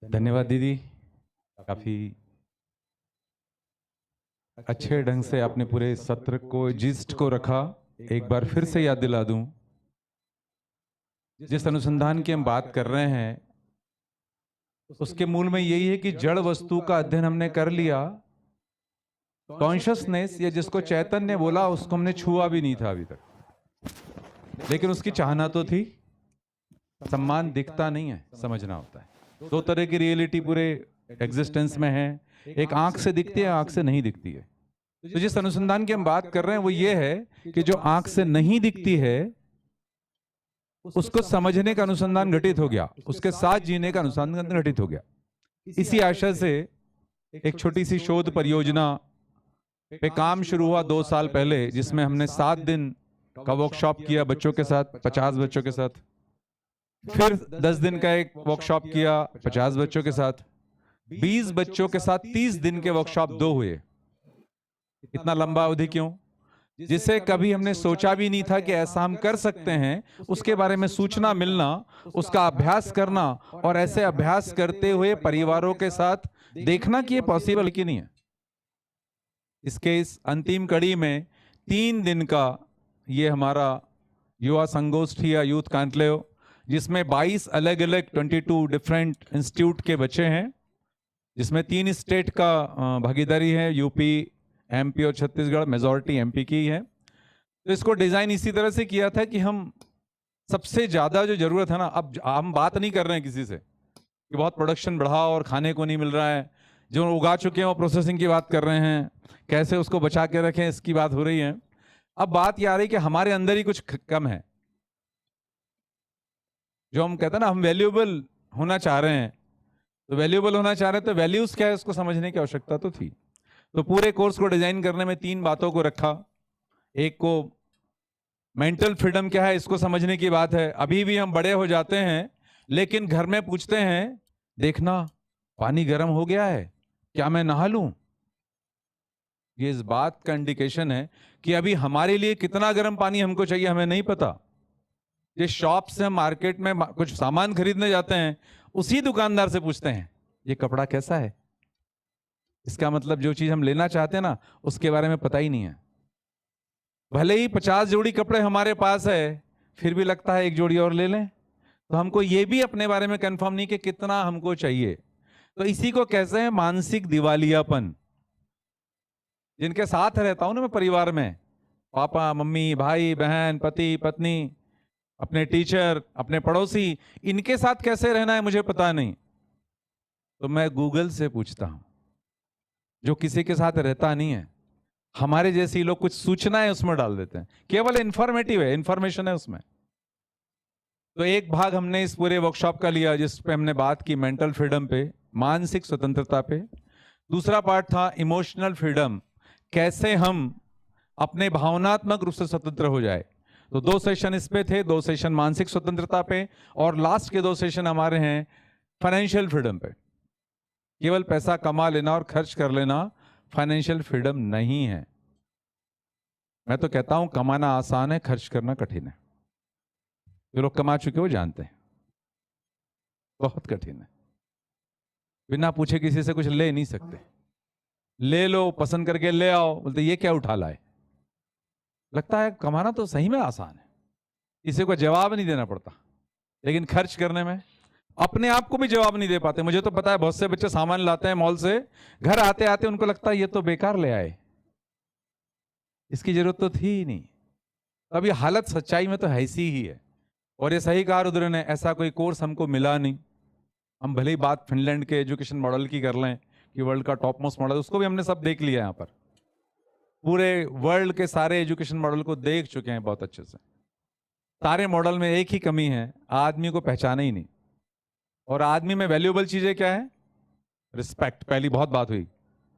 धन्यवाद दीदी, काफी अच्छे ढंग से आपने पूरे सत्र को जिस्ट को रखा। एक बार फिर से याद दिला दूं, जिस अनुसंधान की हम बात कर रहे हैं उसके मूल में यही है कि जड़ वस्तु का अध्ययन हमने कर लिया, कॉन्शियसनेस या जिसको चैतन्य बोला उसको हमने छुआ भी नहीं था अभी तक, लेकिन उसकी चाहना तो थी। सम्मान दिखता नहीं है, समझना होता है। दो तरह की रियलिटी पूरे एग्जिस्टेंस में है, एक आंख से दिखती है, आंख से नहीं दिखती है। तो जिस अनुसंधान की हम बात कर रहे हैं वो ये है कि जो आंख से नहीं दिखती है उसको समझने का अनुसंधान घटित हो गया, उसके साथ जीने का अनुसंधान घटित हो गया। इसी आशा से एक छोटी सी शोध परियोजना पे काम शुरू हुआ 2 साल पहले, जिसमें हमने 7 दिन का वर्कशॉप किया बच्चों के साथ, 50 बच्चों के साथ। फिर 10 दिन का एक वर्कशॉप किया 50 बच्चों के साथ। 20 बच्चों के साथ 30 दिन के वर्कशॉप 2 हुए। इतना लंबा अवधि क्यों? जिसे कभी हमने सोचा भी नहीं था कि ऐसा हम कर सकते हैं, उसके बारे में सूचना मिलना, उसका अभ्यास करना, और ऐसे अभ्यास करते हुए परिवारों के साथ देखना कि ये पॉसिबल कि नहीं है। इसके इस अंतिम कड़ी में 3 दिन का ये हमारा युवा संगोष्ठी या यूथ कॉन्क्लेव, जिसमें 22 अलग अलग 22 डिफरेंट इंस्टीट्यूट के बच्चे हैं, जिसमें 3 स्टेट का भागीदारी है, यूपी, एमपी और छत्तीसगढ़, मेजॉरिटी एमपी की है। तो इसको डिजाइन इसी तरह से किया था कि हम सबसे ज्यादा जो जरूरत है ना, अब हम बात नहीं कर रहे हैं किसी से कि बहुत प्रोडक्शन बढ़ाओ और खाने को नहीं मिल रहा है, जो उगा चुके हैं वो प्रोसेसिंग की बात कर रहे हैं, कैसे उसको बचा के रखें इसकी बात हो रही है। अब बात यह आ रही कि हमारे अंदर ही कुछ कम है, जो हम कहते हैं ना, हम वैल्यूएबल होना चाह रहे हैं। तो वैल्यूएबल होना चाह रहे हैं तो वैल्यूज क्या है उसको समझने की आवश्यकता तो थी। तो पूरे कोर्स को डिजाइन करने में 3 बातों को रखा। एक को मेंटल फ्रीडम क्या है इसको समझने की बात है। अभी भी हम बड़े हो जाते हैं लेकिन घर में पूछते हैं, देखना पानी गर्म हो गया है, क्या मैं नहा लूं? ये इस बात का इंडिकेशन है कि अभी हमारे लिए कितना गर्म पानी हमको चाहिए हमें नहीं पता। जिस शॉप से हम मार्केट में कुछ सामान खरीदने जाते हैं, उसी दुकानदार से पूछते हैं ये कपड़ा कैसा है। इसका मतलब जो चीज हम लेना चाहते हैं ना, उसके बारे में पता ही नहीं है। भले ही 50 जोड़ी कपड़े हमारे पास है, फिर भी लगता है एक जोड़ी और ले लें। तो हमको ये भी अपने बारे में कंफर्म नहीं कि कितना हमको चाहिए। तो इसी को कहते हैं मानसिक दिवालियापन। जिनके साथ रहता हूं ना मैं परिवार में, पापा मम्मी भाई बहन पति पत्नी, अपने टीचर, अपने पड़ोसी, इनके साथ कैसे रहना है मुझे पता नहीं, तो मैं गूगल से पूछता हूं, जो किसी के साथ रहता नहीं है। हमारे जैसे लोग कुछ सूचनाएं उसमें डाल देते हैं, केवल इंफॉर्मेटिव है, इंफॉर्मेशन है उसमें। तो एक भाग हमने इस पूरे वर्कशॉप का लिया जिस पे हमने बात की मेंटल फ्रीडम पे, मानसिक स्वतंत्रता पे। दूसरा पार्ट था इमोशनल फ्रीडम, कैसे हम अपने भावनात्मक रूप से स्वतंत्र हो जाए। तो 2 सेशन इस पे थे, 2 सेशन मानसिक स्वतंत्रता पे, और लास्ट के 2 सेशन हमारे हैं फाइनेंशियल फ्रीडम पे। केवल पैसा कमा लेना और खर्च कर लेना फाइनेंशियल फ्रीडम नहीं है। मैं तो कहता हूं कमाना आसान है, खर्च करना कठिन है। जो लोग कमा चुके हो जानते हैं बहुत कठिन है। बिना पूछे किसी से कुछ ले नहीं सकते। ले लो, पसंद करके ले आओ, बोलते ये क्या उठा लाए। लगता है कमाना तो सही में आसान है, किसी को जवाब नहीं देना पड़ता, लेकिन खर्च करने में अपने आप को भी जवाब नहीं दे पाते। मुझे तो पता है बहुत से बच्चे सामान लाते हैं मॉल से, घर आते आते उनको लगता है ये तो बेकार ले आए, इसकी जरूरत तो थी ही नहीं। अब ये हालत सच्चाई में तो ऐसी ही है। और ये सही कहा रुद्र ने, ऐसा कोई कोर्स हमको मिला नहीं। हम भले ही बात फिनलैंड के एजुकेशन मॉडल की कर लें कि वर्ल्ड का टॉप मोस्ट मॉडल, उसको भी हमने सब देख लिया। यहाँ पर पूरे वर्ल्ड के सारे एजुकेशन मॉडल को देख चुके हैं बहुत अच्छे से। सारे मॉडल में एक ही कमी है, आदमी को पहचाना ही नहीं। और आदमी में वैल्यूएबल चीजें क्या है? रिस्पेक्ट, पहली बहुत बात हुई,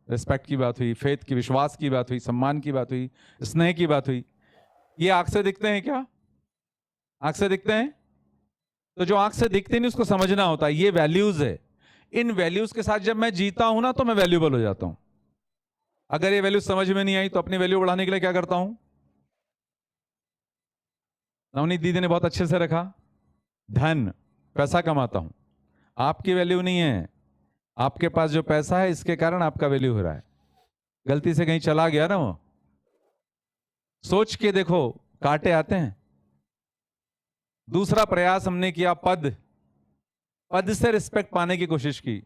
रिस्पेक्ट की बात हुई, फेथ की, विश्वास की बात हुई, सम्मान की बात हुई, स्नेह की बात हुई। ये आंख से दिखते हैं क्या? आंख से दिखते हैं? तो जो आंख से दिखते नहीं उसको समझना होता है, ये वैल्यूज है। इन वैल्यूज के साथ जब मैं जीता हूं ना तो मैं वैल्यूएबल हो जाता हूं। अगर ये वैल्यूज समझ में नहीं आई तो अपनी वैल्यू बढ़ाने के लिए क्या करता हूं? नवनीत दीदी ने बहुत अच्छे से रखा, धन, पैसा कमाता हूं, आपकी वैल्यू नहीं है। आपके पास जो पैसा है इसके कारण आपका वैल्यू हो रहा है, गलती से कहीं चला गया ना वो, सोच के देखो, कांटे आते हैं। दूसरा प्रयास हमने किया, पद, पद से रिस्पेक्ट पाने की कोशिश की।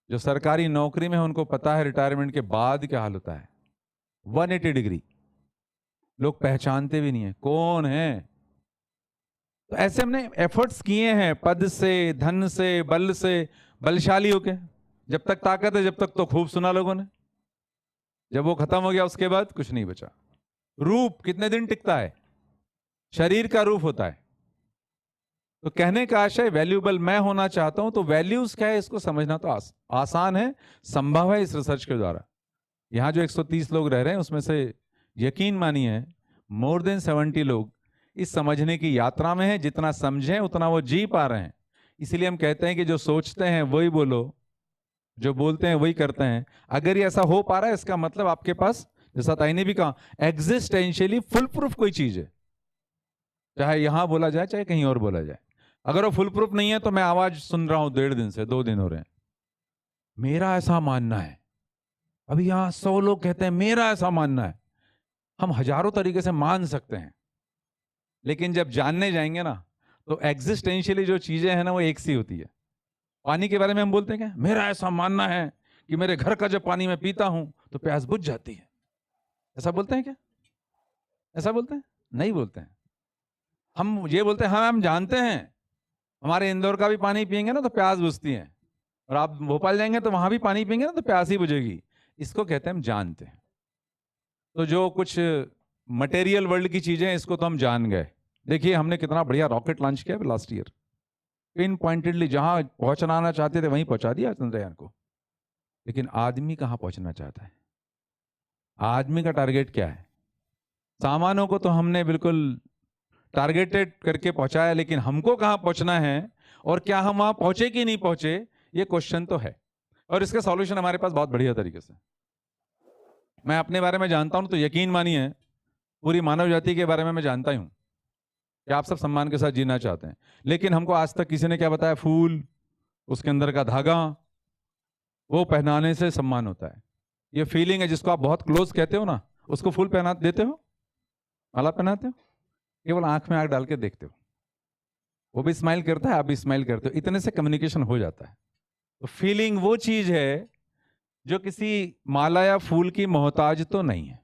जो सरकारी नौकरी में है उनको पता है रिटायरमेंट के बाद क्या हाल होता है, 180 डिग्री, लोग पहचानते भी नहीं है कौन है। तो ऐसे हमने एफर्ट्स किए हैं, पद से, धन से, बल से, बलशाली होके। जब तक ताकत है, जब तक तो खूब सुना लोगों ने, जब वो खत्म हो गया उसके बाद कुछ नहीं बचा। रूप कितने दिन टिकता है, शरीर का रूप होता है। तो कहने का आशय वैल्यूएबल मैं होना चाहता हूं, तो वैल्यूज क्या है इसको समझना तो आसान है, संभव है इस रिसर्च के द्वारा। यहां जो 130 लोग रह रहे हैं उसमें से यकीन मानिए मोर देन 70 लोग इस समझने की यात्रा में है। जितना समझें उतना वो जी पा रहे हैं। इसीलिए हम कहते हैं कि जो सोचते हैं वही बोलो, जो बोलते हैं वही करते हैं। अगर ये ऐसा हो पा रहा है इसका मतलब आपके पास, जैसा ताई ने भी कहा, एग्जिस्टेंशियली फुल प्रूफ कोई चीज है, चाहे यहां बोला जाए चाहे कहीं और बोला जाए। अगर वो फुल प्रूफ नहीं है तो मैं आवाज सुन रहा हूं 1.5 दिन से, 2 दिन हो रहे हैं, मेरा ऐसा मानना है। अभी यहां 100 लोग कहते हैं मेरा ऐसा मानना है। हम हजारों तरीके से मान सकते हैं, लेकिन जब जानने जाएंगे ना तो एग्जिस्टेंशियली जो चीजें हैं ना वो एक सी होती है। पानी के बारे में हम बोलते हैं क्या, मेरा ऐसा मानना है कि मेरे घर का जब पानी मैं पीता हूं तो प्यास बुझ जाती है। ऐसा बोलते हैं क्या, ऐसा बोलते हैं? नहीं बोलते हैं। हम ये बोलते हैं हाँ हम जानते हैं, हमारे इंदौर का भी पानी पिएंगे ना तो प्यास बुझती है, और आप भोपाल जाएंगे तो वहां भी पानी पिएंगे ना तो प्यास ही बुझेगी। इसको कहते हैं हम जानते हैं। तो जो कुछ मटेरियल वर्ल्ड की चीजें इसको तो हम जान गए। देखिए हमने कितना बढ़िया रॉकेट लॉन्च किया लास्ट ईयर, पिन पॉइंटेडली जहां पहुंचना चाहते थे वहीं पहुंचा दिया चंद्रयान को। लेकिन आदमी कहां पहुंचना चाहता है, आदमी का टारगेट क्या है? सामानों को तो हमने बिल्कुल टारगेटेड करके पहुंचाया, लेकिन हमको कहां पहुंचना है और क्या हम वहां पहुंचे कि नहीं पहुंचे, ये क्वेश्चन तो है। और इसका सॉल्यूशन हमारे पास बहुत बढ़िया तरीके से, मैं अपने बारे में जानता हूं तो यकीन मानिए पूरी मानव जाति के बारे में मैं जानता ही हूं कि आप सब सम्मान के साथ जीना चाहते हैं। लेकिन हमको आज तक किसी ने क्या बताया, फूल, उसके अंदर का धागा, वो पहनाने से सम्मान होता है। ये फीलिंग है जिसको आप बहुत क्लोज कहते हो ना, उसको फूल पहना देते हो, माला पहनाते हो, केवल आंख में आंख डाल के देखते हो, वो भी स्माइल करता है, आप भी स्माइल करते हो, इतने से कम्युनिकेशन हो जाता है। तो फीलिंग वो चीज है जो किसी माला या फूल की मोहताज तो नहीं है।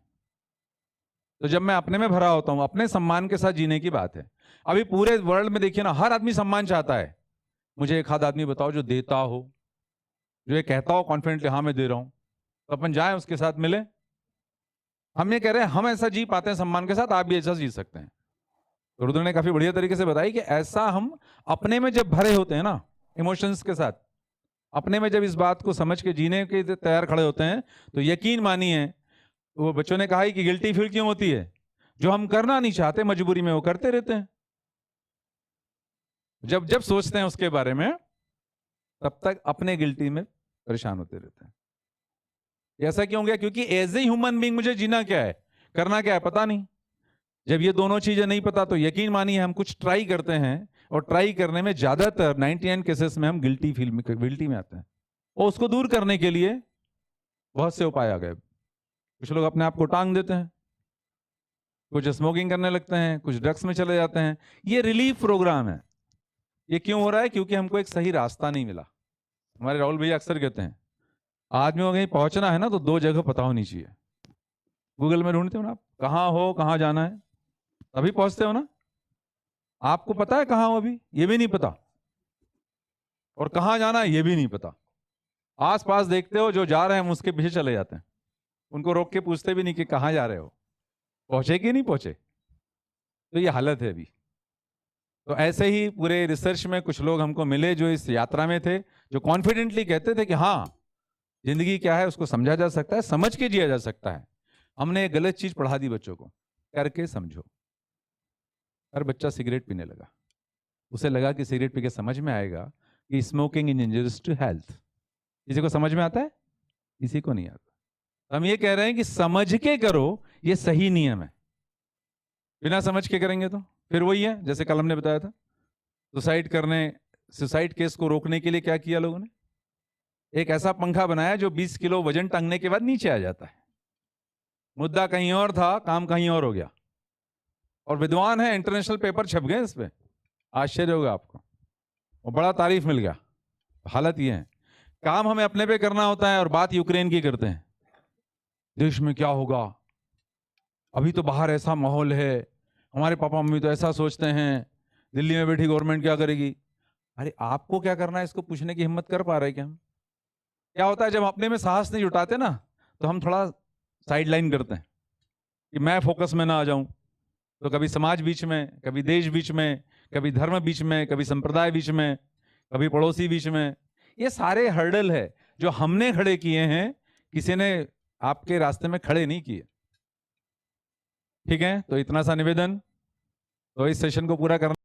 तो जब मैं अपने में भरा होता हूं, अपने सम्मान के साथ जीने की बात है। अभी पूरे वर्ल्ड में देखिए ना, हर आदमी सम्मान चाहता है। मुझे एक आध आदमी बताओ जो देता हो, जो ये कहता हो कॉन्फिडेंटली हाँ मैं दे रहा हूं, तो अपन जाए उसके साथ मिले। हम ये कह रहे हैं हम ऐसा जी पाते हैं सम्मान के साथ, आप भी ऐसा जी सकते हैं। तो रुद्र ने काफी बढ़िया तरीके से बताई कि ऐसा हम अपने में जब भरे होते हैं ना, इमोशंस के साथ, अपने में जब इस बात को समझ के जीने के तैयार खड़े होते हैं, तो यकीन मानिए, वो बच्चों ने कहा ही कि गिल्टी फील क्यों होती है, जो हम करना नहीं चाहते मजबूरी में वो करते रहते हैं। जब जब सोचते हैं उसके बारे में तब तक अपने गिल्टी में परेशान होते रहते हैं। ऐसा क्यों गया? क्योंकि एज ए ह्यूमन बीइंग मुझे जीना क्या है, करना क्या है, पता नहीं। जब ये दोनों चीजें नहीं पता तो यकीन मानिए हम कुछ ट्राई करते हैं, और ट्राई करने में ज्यादातर 99 केसेस में हम गिल्टी में आते हैं। और उसको दूर करने के लिए बहुत से उपाय आ गए। कुछ लोग अपने आप को टांग देते हैं, कुछ स्मोकिंग करने लगते हैं, कुछ ड्रग्स में चले जाते हैं। ये रिलीफ प्रोग्राम है। ये क्यों हो रहा है? क्योंकि हमको एक सही रास्ता नहीं मिला। हमारे राहुल भैया अक्सर कहते हैं आदमी को कहीं पहुंचना है ना तो 2 जगह पता होनी चाहिए। गूगल में ढूंढते हो ना आप, कहाँ हो, कहाँ जाना है, तभी पहुंचते हो ना। आपको पता है कहाँ हो अभी, ये भी नहीं पता, और कहाँ जाना है ये भी नहीं पता। आस पास देखते हो, जो जा रहे हैं हम उसके पीछे चले जाते हैं, उनको रोक के पूछते भी नहीं कि कहाँ जा रहे हो, पहुंचे कि नहीं पहुंचे। तो ये हालत है अभी। तो ऐसे ही पूरे रिसर्च में कुछ लोग हमको मिले जो इस यात्रा में थे, जो कॉन्फिडेंटली कहते थे कि हाँ जिंदगी क्या है उसको समझा जा सकता है, समझ के जिया जा सकता है। हमने एक गलत चीज पढ़ा दी बच्चों को, करके समझो। हर बच्चा सिगरेट पीने लगा, उसे लगा कि सिगरेट पी के समझ में आएगा कि स्मोकिंग इज इंजurious टू हेल्थ। किसी को समझ में आता है? किसी को नहीं आता। तो हम ये कह रहे हैं कि समझ के करो, ये सही नियम है। बिना समझ के करेंगे तो फिर वही है जैसे कल हमने बताया था, सुसाइड केस को रोकने के लिए क्या किया लोगों ने? एक ऐसा पंखा बनाया जो 20 किलो वजन टांगने के बाद नीचे आ जाता है। मुद्दा कहीं और था, काम कहीं और हो गया। और विद्वान है, इंटरनेशनल पेपर छप गए इस पे, आश्चर्य होगा आपको, और बड़ा तारीफ मिल गया। हालत ये है, काम हमें अपने पे करना होता है और बात यूक्रेन की करते हैं। देश में क्या होगा, अभी तो बाहर ऐसा माहौल है, हमारे पापा मम्मी तो ऐसा सोचते हैं, दिल्ली में बैठी गवर्नमेंट क्या करेगी। अरे आपको क्या करना है इसको पूछने की हिम्मत कर पा रहे क्या हम? क्या होता है जब अपने में साहस नहीं जुटाते ना, तो हम थोड़ा साइड लाइन करते हैं कि मैं फोकस में ना आ जाऊं। तो कभी समाज बीच में, कभी देश बीच में, कभी धर्म बीच में, कभी संप्रदाय बीच में, कभी पड़ोसी बीच में। ये सारे हर्डल है जो हमने खड़े किए हैं, किसी ने आपके रास्ते में खड़े नहीं किए। ठीक है, तो इतना सा निवेदन, तो इस सेशन को पूरा करना।